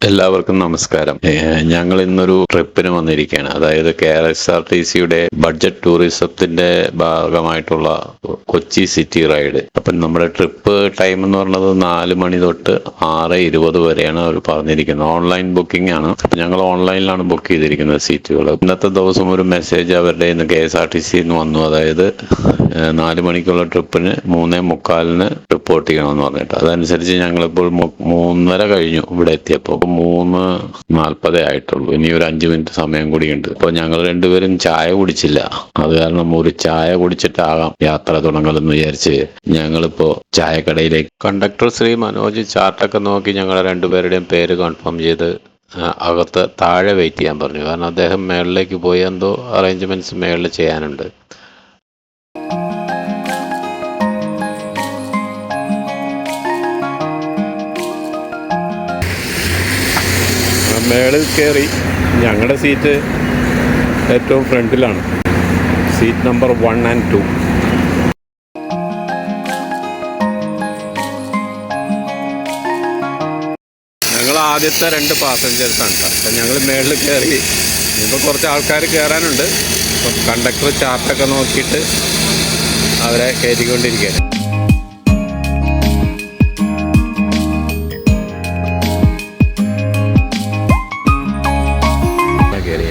എല്ലാവർക്കും നമസ്കാരം. ഞങ്ങൾ ഇന്നൊരു ട്രിപ്പിന് വന്നിരിക്കുകയാണ്. അതായത് KSRTCയുടെ ബഡ്ജറ്റ് ടൂറിസത്തിന്റെ ഭാഗമായിട്ടുള്ള കൊച്ചി സിറ്റി റൈഡ്. അപ്പം നമ്മുടെ ട്രിപ്പ് ടൈം എന്ന് പറയുന്നത് 4 മണി തൊട്ട് 6:20 വരെയാണ് അവർ പറഞ്ഞിരിക്കുന്നത്. ഓൺലൈൻ ബുക്കിംഗ് ആണ്. അപ്പം ഞങ്ങൾ ഓൺലൈനിലാണ് ബുക്ക് ചെയ്തിരിക്കുന്നത് സീറ്റുകൾ. ഇന്നത്തെ ദിവസം ഒരു മെസ്സേജ് അവരുടെ ഇന്ന് KSRTC വന്നു. അതായത് 4 മണിക്കുള്ള ട്രിപ്പിന് 3:45 റിപ്പോർട്ട് ചെയ്യണമെന്ന് പറഞ്ഞിട്ട്. അതനുസരിച്ച് ഞങ്ങളിപ്പോൾ 3:30 കഴിഞ്ഞു ഇവിടെ എത്തിയപ്പോൾ. 3:40 ആയിട്ടുള്ളൂ. ഇനി ഒരു 5 മിനിറ്റ് സമയം കൂടിയുണ്ട്. അപ്പോൾ ഞങ്ങൾ രണ്ടുപേരും ചായ കുടിച്ചില്ല. അത് കാരണം ഒരു ചായ കുടിച്ചിട്ടാകാം യാത്ര തുടങ്ങലെന്ന് വിചാരിച്ച് ഞങ്ങളിപ്പോ ചായക്കടയിലേക്ക്. കണ്ടക്ടർ ശ്രീ മനോജ് ചാർട്ടൊക്കെ നോക്കി ഞങ്ങളെ രണ്ടുപേരുടെയും പേര് കൺഫേം ചെയ്ത് അകത്ത് താഴെ വെയിറ്റ് ചെയ്യാൻ പറഞ്ഞു. കാരണം അദ്ദേഹം മേളിലേക്ക് പോയി എന്തോ അറേഞ്ച്മെന്റ്സ് മേളിൽ ചെയ്യാനുണ്ട്. മേളിൽ കയറി. ഞങ്ങളുടെ സീറ്റ് ഏറ്റവും ഫ്രണ്ടിലാണ്, സീറ്റ് നമ്പർ 1 and 2. ഞങ്ങൾ ആദ്യത്തെ 2 പാസഞ്ചേഴ്സാണ്. അപ്പം ഞങ്ങൾ മേളിൽ കയറി. ഇപ്പോൾ കുറച്ച് ആൾക്കാർ കയറാനുണ്ട്. അപ്പം കണ്ടക്ടർ ചാർട്ടൊക്കെ നോക്കിയിട്ട് അവരെ കയറ്റിക്കൊണ്ടിരിക്കുകയാണ്.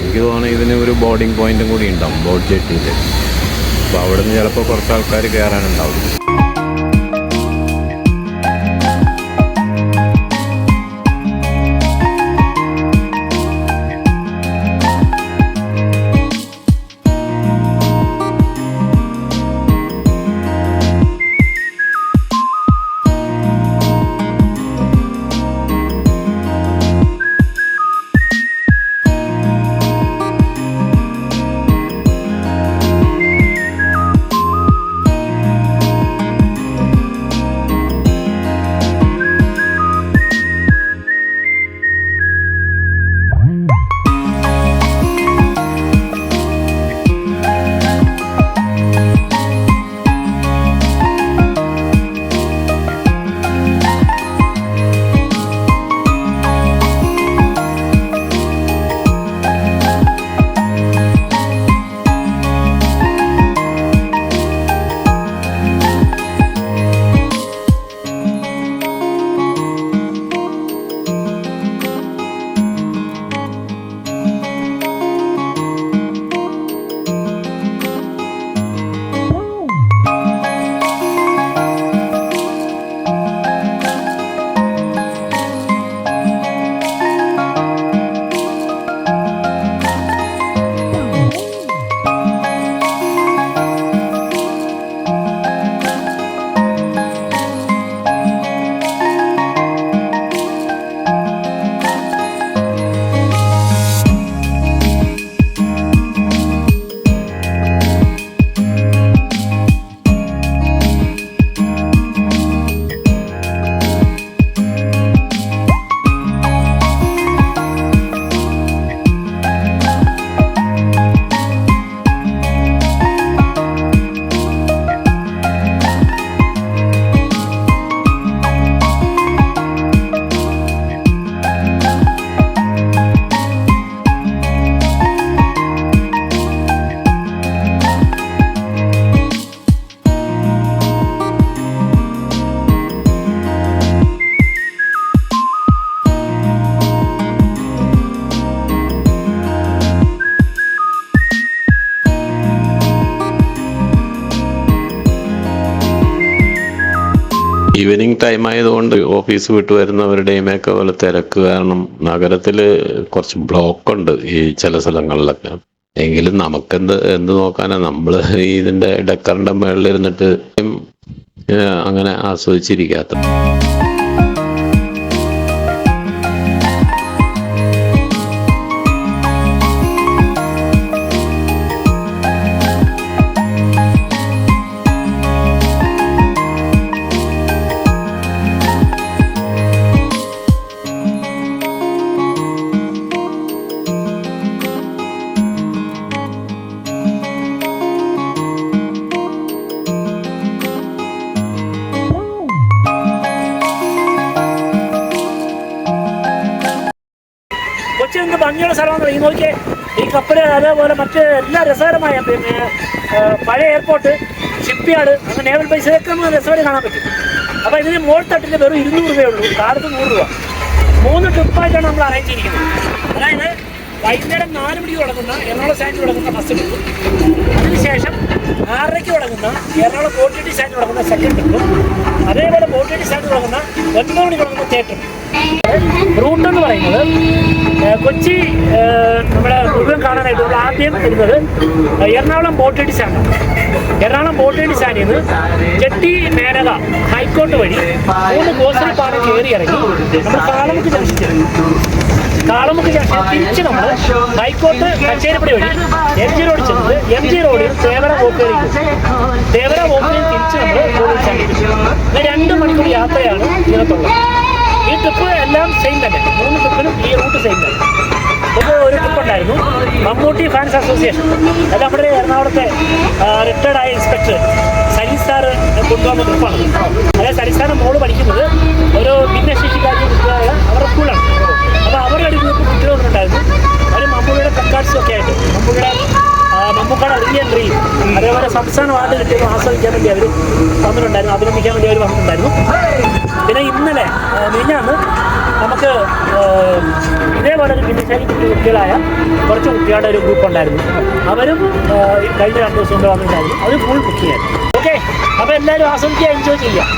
എനിക്ക് തോന്നുന്നു ഇതിന് ഒരു ബോർഡിംഗ് പോയിന്റും കൂടി ഉണ്ടാവും, ബോട്ട് ജെട്ടിയിൽ. അപ്പോൾ അവിടെ നിന്ന് ചിലപ്പോൾ കുറച്ച് ആൾക്കാർ കയറാനുണ്ടാവും. ഈവനിങ് ടൈം ആയതുകൊണ്ട് ഓഫീസ് വിട്ട് വരുന്നവരുടെയുമൊക്കെ പോലെ തിരക്ക് കാരണം നഗരത്തിൽ കുറച്ച് ബ്ലോക്ക് ഉണ്ട് ഈ ചില സ്ഥലങ്ങളിലൊക്കെ. എങ്കിലും എന്ത് നോക്കാനാ, നമ്മൾ ഇതിൻ്റെ ഡെക്കറിൻ്റെ മുകളിലിരുന്നിട്ട് അങ്ങനെ ആസ്വദിച്ചിരിക്കാത്ത. ഭംഗിയുള്ള സ്ഥലമാണ്. ഈ നോക്കിയേ, ഈ കപ്പൽ അതേപോലെ മറ്റ് എല്ലാ രസകരമായ പിന്നെ പഴയ എയർപോർട്ട്, ഷിപ്പ്യാർഡ്, അങ്ങനെ നേവൽ ബേസ് ഒക്കെ നമുക്ക് രസമായിട്ട് കാണാൻ പറ്റും. അപ്പോൾ ഇതിന് മോൾ തട്ടിൽ വെറും 200 രൂപയേ ഉള്ളൂ, കാലത്ത് 100 രൂപ. 3 ട്രിപ്പായിട്ടാണ് നമ്മൾ അറേഞ്ച് ചെയ്തിരിക്കുന്നത്. അതായത് വൈകുന്നേരം 4 മണിക്ക് തുടങ്ങുന്ന എറണാകുളം സ്റ്റാൻഡിൽ തുടങ്ങുന്ന ഫസ്റ്റ് ട്രിപ്പും, അതിനുശേഷം 6:30 തുടങ്ങുന്ന എറണാകുളം ബോട്ടിട്ടി സ്റ്റാൻഡിൽ തുടങ്ങുന്ന സെക്കൻഡ് ട്രിപ്പും, അതേപോലെ ബോട്ടിട്ടി സ്റ്റാൻഡിൽ തുടങ്ങുന്ന 9 മണിക്ക് തുടങ്ങുന്ന തേർഡ് ട്രിപ്പും. റൂട്ട് എന്ന് പറയുന്നത് കൊച്ചി നമ്മുടെ മുഴുവൻ കാണാനായിട്ട് നമ്മൾ ആദ്യം വരുന്നത് എറണാകുളം ബോട്ടിട്ടി സ്റ്റാൻഡാണ്. എറണാകുളം ബോട്ടിട്ടി സ്റ്റാൻഡിൽ നിന്ന് ചെട്ടി, മേനക, ഹൈക്കോർട്ട് വഴി 3 ഗോസറി പാലം കയറി ഇറങ്ങി നമ്മൾ കാളമുക്ക് ജംഗ്ഷൻ തിരിച്ച് നമ്മൾ ഹൈക്കോർട്ട് കച്ചേരിപ്പടി വഴി MG റോഡ് ചെന്നത് MG റോഡിൽ തേവര വോക്കേറിക്കും. തേവര വോക്കേറിൽ തിരിച്ച് നമ്മൾ ബോട്ടിട്ടി സ്റ്റാൻഡിൽ 2 മണിക്കൂർ യാത്രയാണ് ഇതിനകത്തുള്ളത്. ഈ ട്രിപ്പ് എല്ലാം സെയിം തന്നെ, 3 ട്രിപ്പിനും ഈ റൂട്ട് സെയിം തന്നെ. ഇപ്പോൾ ഒരു ട്രിപ്പ് ഉണ്ടായിരുന്നു, മമ്മൂട്ടി ഫാൻസ് അസോസിയേഷൻ, അത് നമ്മുടെ എറണാകുളത്തെ റിട്ടയർഡായ ഇൻസ്പെക്ടർ സലീസ് സാറ് കൊണ്ടുവന്ന ട്രിപ്പാണ്. അതായത് സലീസ് സാറിൻ്റെ മോള് പഠിക്കുന്നത് ഒരു ഭിന്നശേഷിക്കാരി കുട്ടികളായ അവരുടെ സ്കൂളാണ്. അപ്പോൾ അവരുടെ ഒരു ഗ്രൂപ്പ് കുട്ടികൾ വന്നിട്ടുണ്ടായിരുന്നു. അവർ മമ്മൂടിയുടെ കക്കാർട്സും ഒക്കെ ആയിട്ട് മമ്മൂക്കാട് റിയൽ ഡ്രീം, അതേപോലെ സംസ്ഥാന അവാർഡ് കിട്ടിയപ്പോൾ ആസ്വദിക്കാൻ വേണ്ടി അവർ വന്നിട്ടുണ്ടായിരുന്നു, അഭിനന്ദിക്കാൻ വേണ്ടി അവർ വന്നിട്ടുണ്ടായിരുന്നു. പിന്നെ ഇന്നലെ മിനിഞ്ഞാന്ന് നമുക്ക് ഇതേപോലെ ഒരു ഭിന്നശേഷി കുട്ടികളായ കുറച്ച് കുട്ടികളുടെ ഒരു ഗ്രൂപ്പ് ഉണ്ടായിരുന്നു. അവരും കഴിഞ്ഞ 2 ദിവസം കൊണ്ട് വന്നിട്ടുണ്ടായിരുന്നു. അത് ഫുൾ ബുക്ക് ചെയ്യാൻ. ഓക്കെ, അപ്പോൾ എല്ലാവരും ആസ്വദിക്കുക, എൻജോയ് ചെയ്യുക.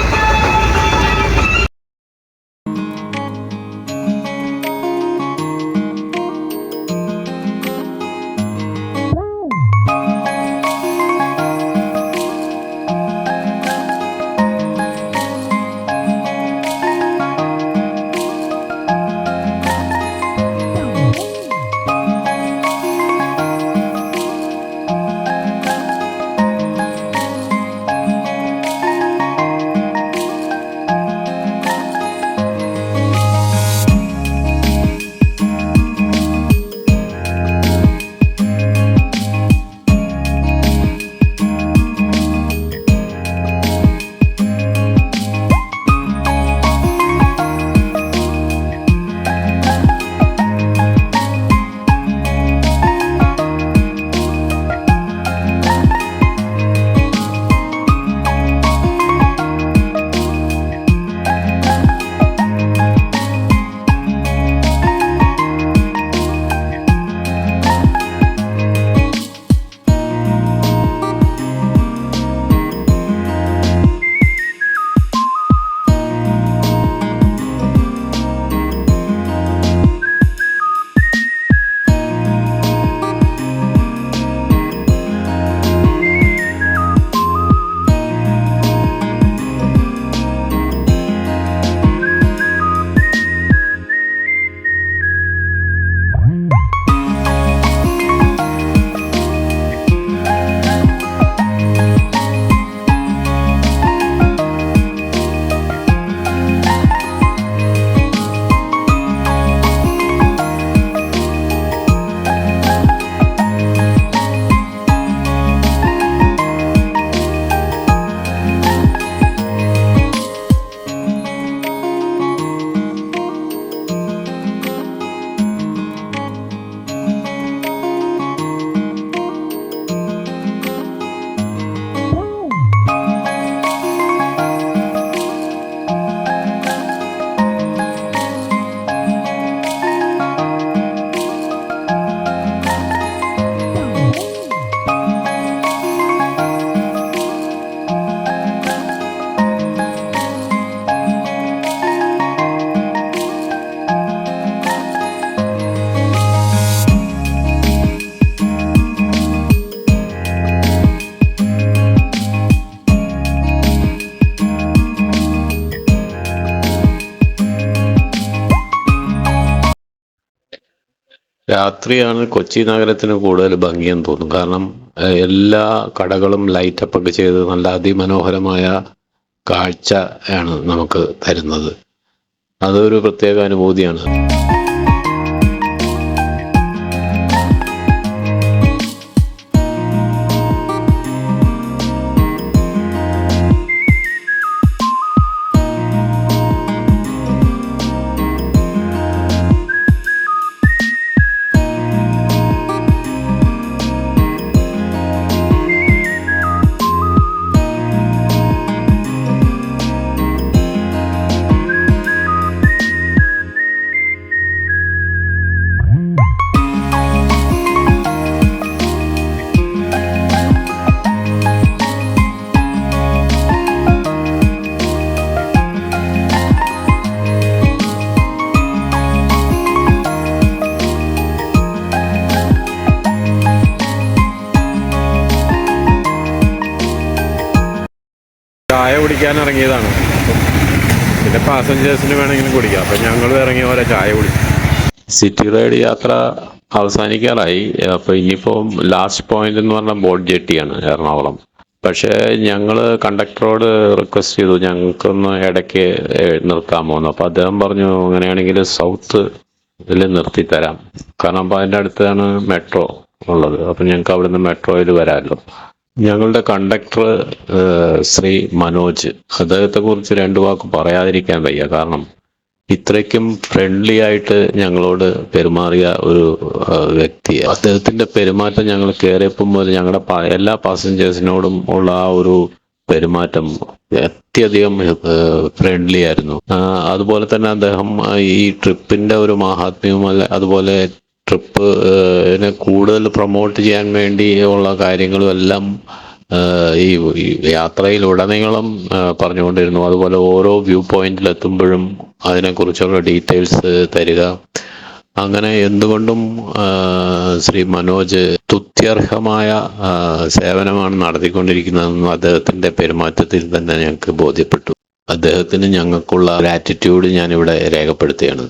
രാത്രിയാണ് കൊച്ചി നഗരത്തിന് കൂടുതൽ ഭംഗിയെന്ന് തോന്നും. കാരണം എല്ലാ കടകളും ലൈറ്റപ്പ് ഒക്കെ ചെയ്ത് നല്ല അതിമനോഹരമായ കാഴ്ച ആണ് നമുക്ക് തരുന്നത്. അതൊരു പ്രത്യേക അനുഭൂതിയാണ്. ചായ കുടിക്കാൻ ഇറങ്ങിയതാണ്. പിന്നെ പാസഞ്ചേഴ്സിന് വേണമെങ്കിലും കുടിക്കാം. അപ്പം ഞങ്ങൾ ഇറങ്ങിയ പോലെ ചായ കുടിച്ചു. സിറ്റി റൈഡ് യാത്ര അവസാനിക്കാറായി. അപ്പോൾ ഇനിയിപ്പോൾ ലാസ്റ്റ് പോയിന്റ് എന്ന് പറഞ്ഞാൽ ബോട്ട് ജെട്ടിയാണ് എറണാകുളം. പക്ഷേ ഞങ്ങൾ കണ്ടക്ടറോട് റിക്വസ്റ്റ് ചെയ്തു ഞങ്ങൾക്കൊന്ന് ഇടയ്ക്ക് നിർത്താമോ എന്ന്. അപ്പോൾ അദ്ദേഹം പറഞ്ഞു അങ്ങനെയാണെങ്കിൽ സൗത്ത് ഇതിൽ നിർത്തിത്തരാം, കാരണം അപ്പോൾ അതിൻ്റെ അടുത്താണ് മെട്രോ ഉള്ളത്. അപ്പം ഞങ്ങൾക്ക് അവിടുന്ന് മെട്രോയിൽ വരാമല്ലോ. ഞങ്ങളുടെ കണ്ടക്ടർ ശ്രീ മനോജ്, അദ്ദേഹത്തെ കുറിച്ച് രണ്ടു വാക്ക് പറയാതിരിക്കാൻ വയ്യ. കാരണം ഇത്രയ്ക്കും ഫ്രണ്ട്ലി ആയിട്ട് ഞങ്ങളോട് പെരുമാറിയ ഒരു വ്യക്തി. അദ്ദേഹത്തിന്റെ പെരുമാറ്റം ഞങ്ങൾ കയറിയപ്പം മുതൽ ഞങ്ങളുടെ എല്ലാ പാസഞ്ചേഴ്സിനോടും ഉള്ള ആ ഒരു പെരുമാറ്റം അത്യധികം ഫ്രണ്ട്ലി ആയിരുന്നു. അതുപോലെ തന്നെ അദ്ദേഹം ഈ ട്രിപ്പിന്റെ ഒരു മഹാത്മ്യവും അതുപോലെ ട്രിപ്പിനെ കൂടുതൽ പ്രൊമോട്ട് ചെയ്യാൻ വേണ്ടി ഉള്ള കാര്യങ്ങളും എല്ലാം ഈ യാത്രയിലുടനീളം പറഞ്ഞുകൊണ്ടിരുന്നു. അതുപോലെ ഓരോ വ്യൂ പോയിന്റിലെത്തുമ്പോഴും അതിനെക്കുറിച്ചുള്ള ഡീറ്റെയിൽസ് തരിക. അങ്ങനെ എന്തുകൊണ്ടും ശ്രീ മനോജ് തുത്യർഹമായ സേവനമാണ് നടത്തിക്കൊണ്ടിരിക്കുന്നതെന്നും അദ്ദേഹത്തിന്റെ പെരുമാറ്റത്തിൽ തന്നെ ഞങ്ങൾക്ക് ബോധ്യപ്പെട്ടു. അദ്ദേഹത്തിന് ഞങ്ങൾക്കുള്ള ഗ്രാറ്റിറ്റ്യൂഡ് ഞാനിവിടെ രേഖപ്പെടുത്തുകയാണ്.